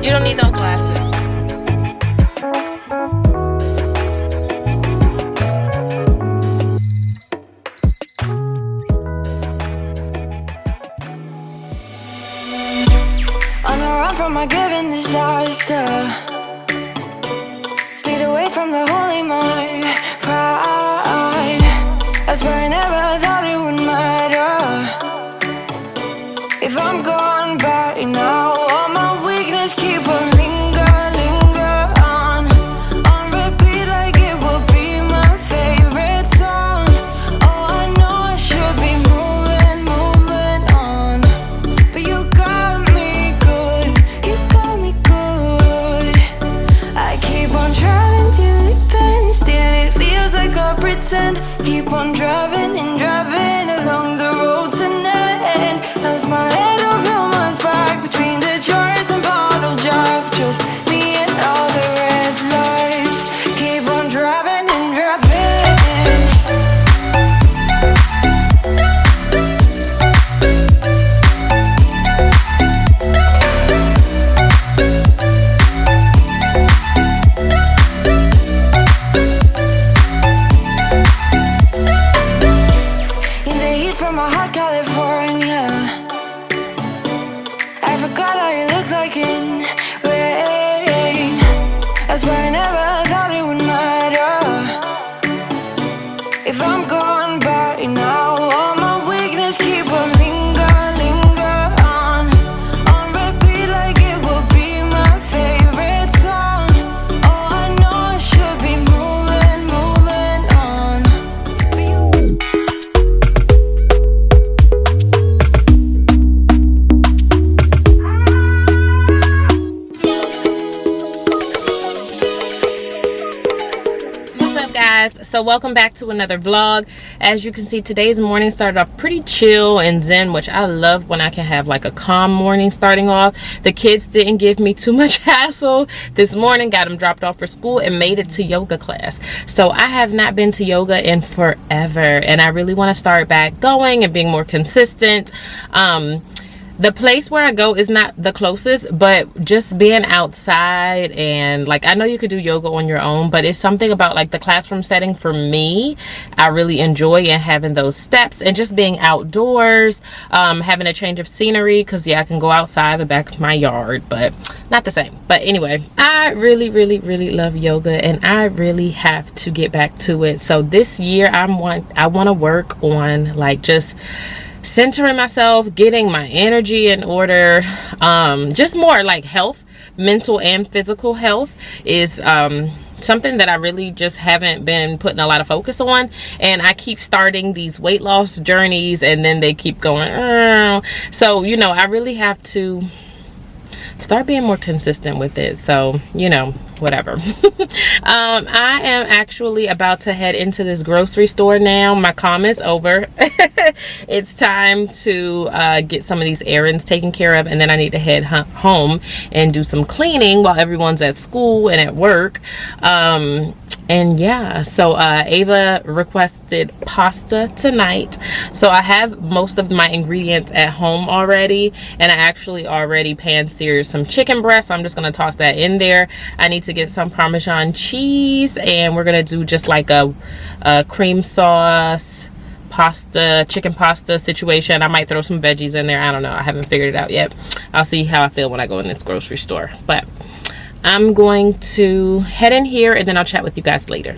You don't need those glasses. On a run from my given disaster, speed away from the holy mind, pride. I swear I never thought it would matter if I'm gone by now. All my weakness keep on linger on repeat like it will be my favorite song. Oh, I know I should be moving on, but you got me good, you got me good. I keep on driving till it bends, still it feels like I pretend. Keep on driving and driving along the road tonight. Lost my head over my back between the chores and bottle jack. Just me and all the red lights. Keep on driving and driving. In the heat from a hot California, I forgot how you looked like in rain. I swear I never thought it would matter if I'm gone by now. All my weakness keep on linger on repeat like it will be my favorite song. Oh, I know I should be moving on, but you. What's up, guys? So welcome back to another vlog. As you can see, today's morning started off pretty chill and zen, which I love when I can have like a calm morning starting off. The kids didn't give me too much hassle this morning. Got them dropped off for school and made it to yoga class. So I have not been to yoga in forever, and I really want to start back going and being more consistent. The place where I go is not the closest, but just being outside and like, I know you could do yoga on your own, but it's something about like the classroom setting for me. I really enjoy and having those steps and just being outdoors, having a change of scenery, because yeah, I can go outside the back of my yard, but not the same. But anyway, I really love yoga, and I really have to get back to it. So this year I want to work on like just centering myself, getting my energy in order, just more like health, mental and physical health is something that I really just haven't been putting a lot of focus on. And I keep starting these weight loss journeys and then they keep going, so you know, I really have to start being more consistent with it. So you know, whatever. I am actually about to head into this grocery store now. My calm is over. It's time to get some of these errands taken care of, and then I need to head home and do some cleaning while everyone's at school and at work. And yeah, so Ava requested pasta tonight, so I have most of my ingredients at home already, and I actually already pan-seared some chicken breast, so I'm just going to toss that in there. I need to get some Parmesan cheese, and we're going to do just like a cream sauce pasta, chicken pasta situation. I might throw some veggies in there. I don't know. I haven't figured it out yet. I'll see how I feel when I go in this grocery store, but I'm going to head in here and then I'll chat with you guys later.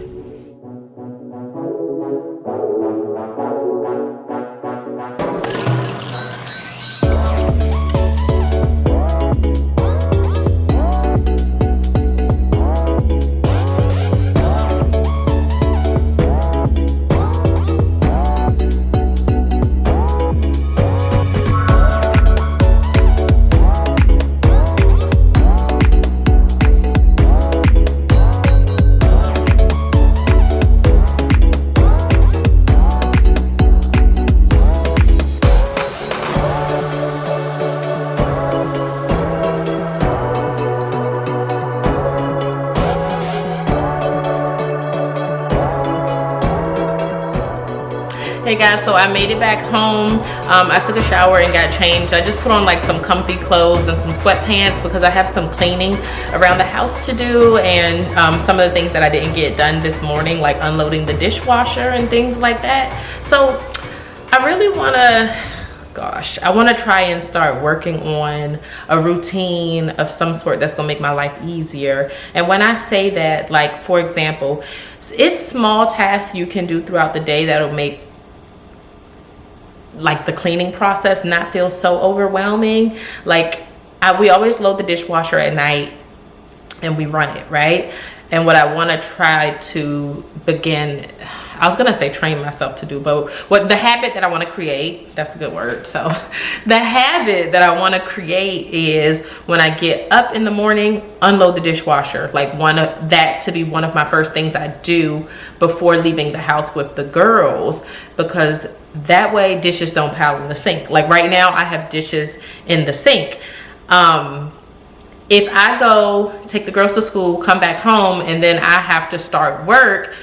Hey guys, so I made it back home. I took a shower and got changed. I just put on like some comfy clothes and some sweatpants because I have some cleaning around the house to do, and some of the things that I didn't get done this morning, like unloading the dishwasher and things like that. So I really want to try and start working on a routine of some sort that's gonna make my life easier. And when I say that, like for example, it's small tasks you can do throughout the day that'll make like the cleaning process not feel so overwhelming. Like we always load the dishwasher at night and we run it, right? And what I want to try to begin, I was gonna say train myself to do, but what the habit that I want to create, that's a good word. So the habit that I want to create is when I get up in the morning, unload the dishwasher. Like that to be one of my first things I do before leaving the house with the girls, because that way dishes don't pile in the sink. Like right now I have dishes in the sink. If I go take the girls to school, come back home, and then I have to start work,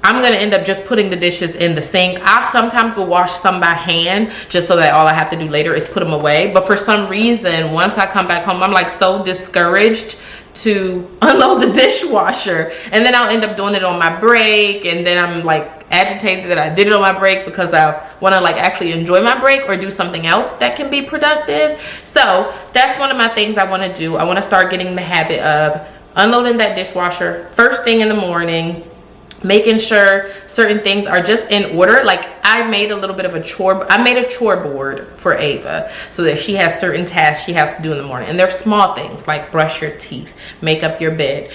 I'm going to end up just putting the dishes in the sink. I sometimes will wash some by hand just so that all I have to do later is put them away. But for some reason, once I come back home, I'm like so discouraged to unload the dishwasher. And then I'll end up doing it on my break. And then I'm like agitated that I did it on my break because I want to like actually enjoy my break or do something else that can be productive. So that's one of my things I want to do. I want to start getting the habit of unloading that dishwasher first thing in the morning, making sure certain things are just in order. Like I made a little bit of a chore board for Ava so that she has certain tasks she has to do in the morning, and they're small things like brush your teeth, make up your bed,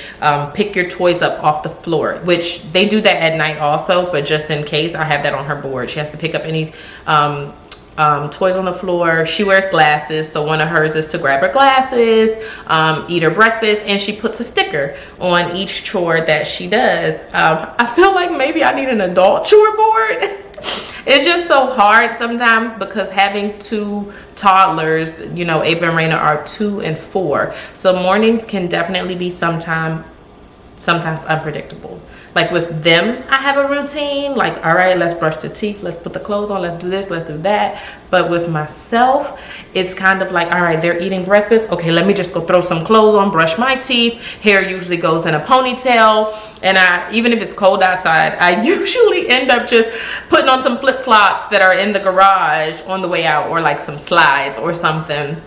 pick your toys up off the floor, which they do that at night also, but just in case, I have that on her board. She has to pick up any toys on the floor. She wears glasses, so one of hers is to grab her glasses, eat her breakfast, and she puts a sticker on each chore that she does. I feel like maybe I need an adult chore board. It's just so hard sometimes because having two toddlers, you know, Ava and Raina are 2 and 4, so mornings can definitely be sometimes unpredictable. Like with them, I have a routine, like, all right, let's brush the teeth, let's put the clothes on, let's do this, let's do that. But with myself, it's kind of like, all right, they're eating breakfast. Okay, let me just go throw some clothes on, brush my teeth. Hair usually goes in a ponytail. And even if it's cold outside, I usually end up just putting on some flip-flops that are in the garage on the way out, or like some slides or something.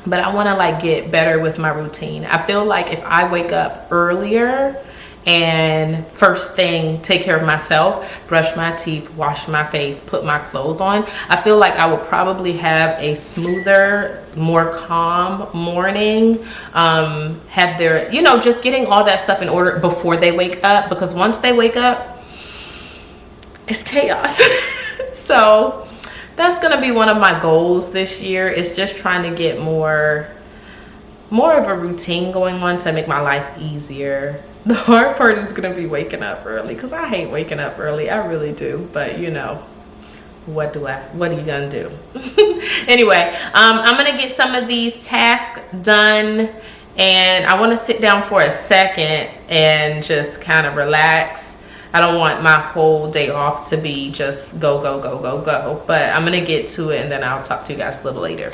But I want to like get better with my routine. I feel like if I wake up earlier and first thing take care of myself, brush my teeth, wash my face, put my clothes on, I feel like I will probably have a smoother, more calm morning. Have their, you know, just getting all that stuff in order before they wake up, because once they wake up, it's chaos. So that's gonna be one of my goals this year, is just trying to get more more of a routine going on to make my life easier. The hard part is gonna be waking up early, because I hate waking up early. I really do. But you know, what are you gonna do? Anyway, I'm gonna get some of these tasks done, and I want to sit down for a second and just kind of relax. I don't want my whole day off to be just go, go, go, go, go. But I'm gonna get to it, and then I'll talk to you guys a little later.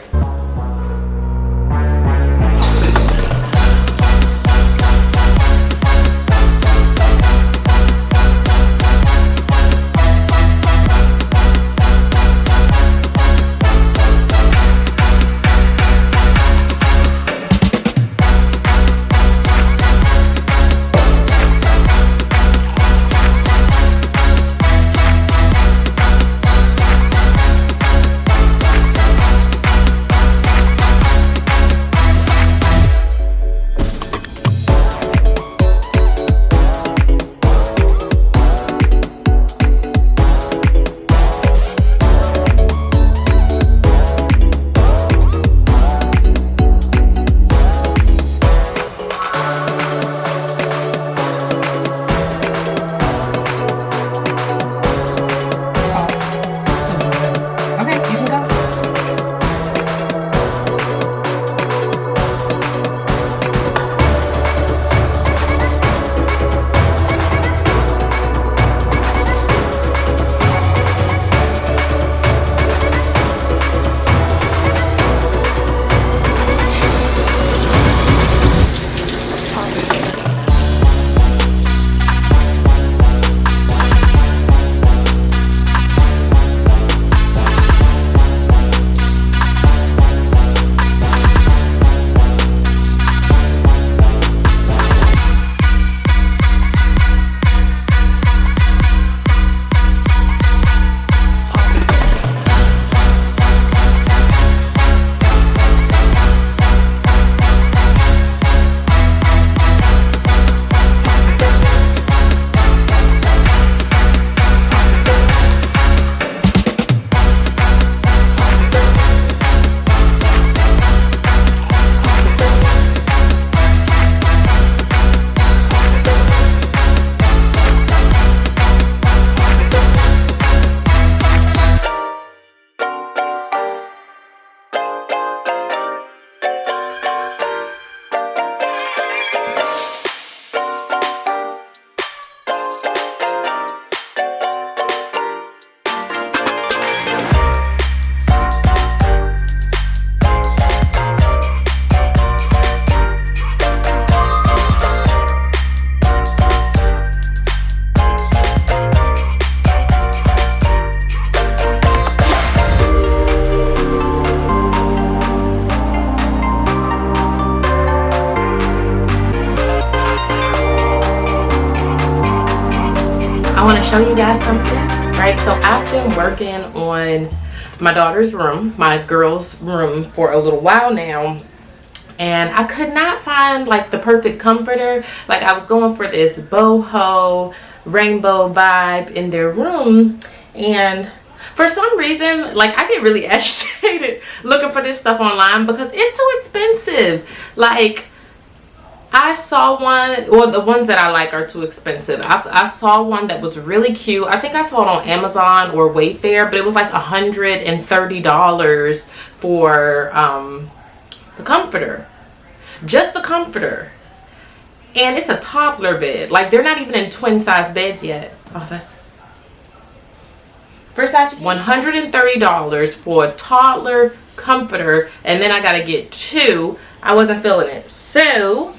I want to show you guys something, right? So I've been working on my daughter's room, my girl's room, for a little while now, and I could not find like the perfect comforter. Like, I was going for this boho rainbow vibe in their room, and for some reason, like, I get really agitated looking for this stuff online because it's too expensive. Like, I saw one, or the ones that I like are too expensive. I saw one that was really cute. I think I saw it on Amazon or Wayfair, but it was like $130 for the comforter. Just the comforter. And it's a toddler bed. Like, they're not even in twin size beds yet. Oh, that's $130 for a toddler comforter, and then I gotta get two. I wasn't feeling it. So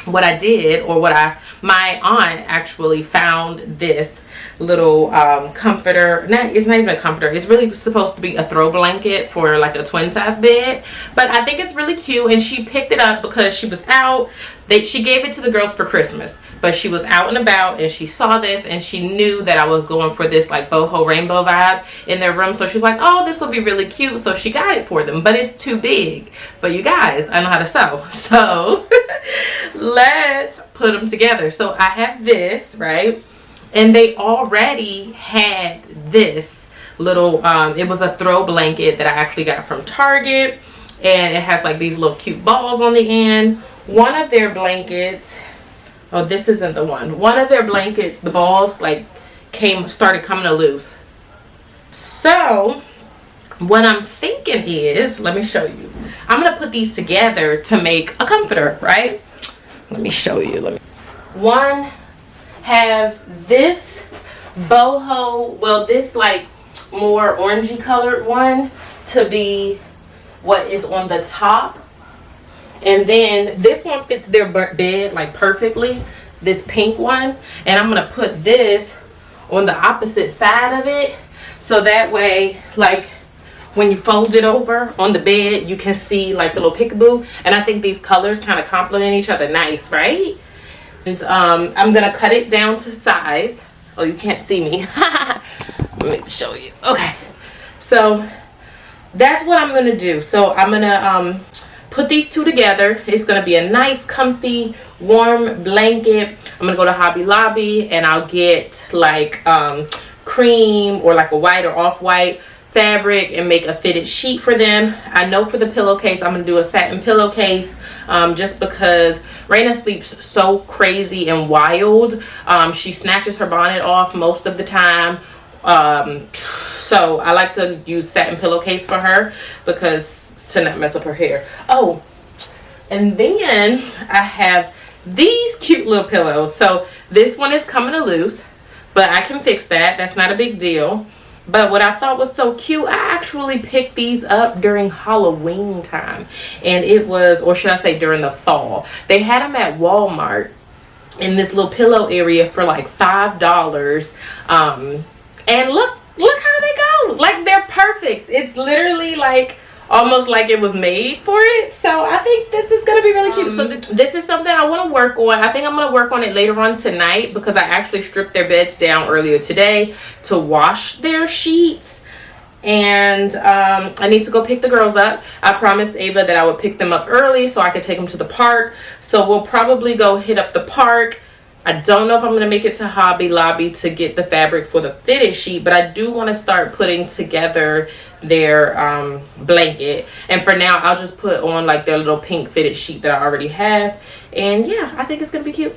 what I did, or my aunt actually found this little comforter. It's not even a comforter. It's really supposed to be a throw blanket for like a twin size bed, but I think it's really cute, and she picked it up because she was out. She gave it to the girls for Christmas, but she was out and about and she saw this and she knew that I was going for this like boho rainbow vibe in their room, so she's like, oh, this will be really cute, so she got it for them. But it's too big. But you guys, I know how to sew, so let's put them together. So I have this, right, and they already had this little it was a throw blanket that I actually got from Target. and it has like these little cute balls on the end. One of their blankets, oh, this isn't the one. One of their blankets, the balls like started coming loose. So what I'm thinking is, let me show you. I'm gonna put these together to make a comforter, right? Let me show you. One have this boho, well, this like more orangey colored one to be what is on the top, and then this one fits their bed like perfectly, this pink one, and I'm gonna put this on the opposite side of it, so that way like when you fold it over on the bed you can see like the little peekaboo. And I think these colors kind of complement each other nice, right? And I'm gonna cut it down to size. Oh, you can't see me. Let me show you. Okay, so that's what I'm gonna do. So I'm gonna put these two together. It's gonna be a nice comfy warm blanket. I'm gonna go to Hobby Lobby and I'll get like cream or like a white or off-white fabric and make a fitted sheet for them. I know for the pillowcase I'm gonna do a satin pillowcase, just because Raina sleeps so crazy and wild. She snatches her bonnet off most of the time, so I like to use satin pillowcase for her because to not mess up her hair. Oh, and then I have these cute little pillows. So this one is coming loose, but I can fix that. That's not a big deal. But what I thought was so cute, I actually picked these up during Halloween time. And it was, or should I say during the fall. They had them at Walmart in this little pillow area for like $5. And look how they go. Like, they're perfect. It's literally like almost like it was made for it. So I think this is gonna be really cute. So this is something I want to work on. I think I'm gonna work on it later on tonight because I actually stripped their beds down earlier today to wash their sheets, and I need to go pick the girls up. I promised Ava that I would pick them up early so I could take them to the park. So we'll probably go hit up the park. I don't know if I'm going to make it to Hobby Lobby to get the fabric for the fitted sheet, but I do want to start putting together their blanket. And for now, I'll just put on like their little pink fitted sheet that I already have. And yeah, I think it's going to be cute.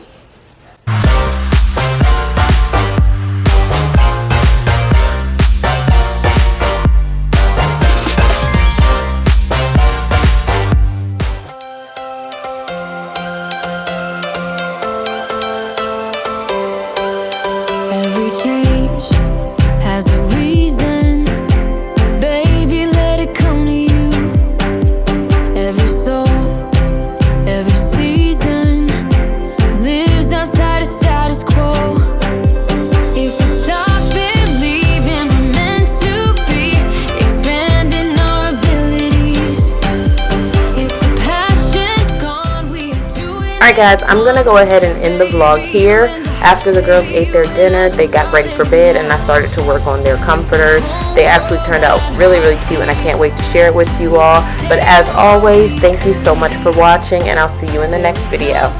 Every change has a reason, baby, let it come to you. Every soul, every season lives outside of status quo. If we stop believing we're meant to be, expanding our abilities. If the passion's gone, we are doing. Alright guys, I'm going to go ahead and end the vlog here. After the girls ate their dinner, they got ready for bed and I started to work on their comforters. They actually turned out really, really cute and I can't wait to share it with you all. But as always, thank you so much for watching and I'll see you in the next video.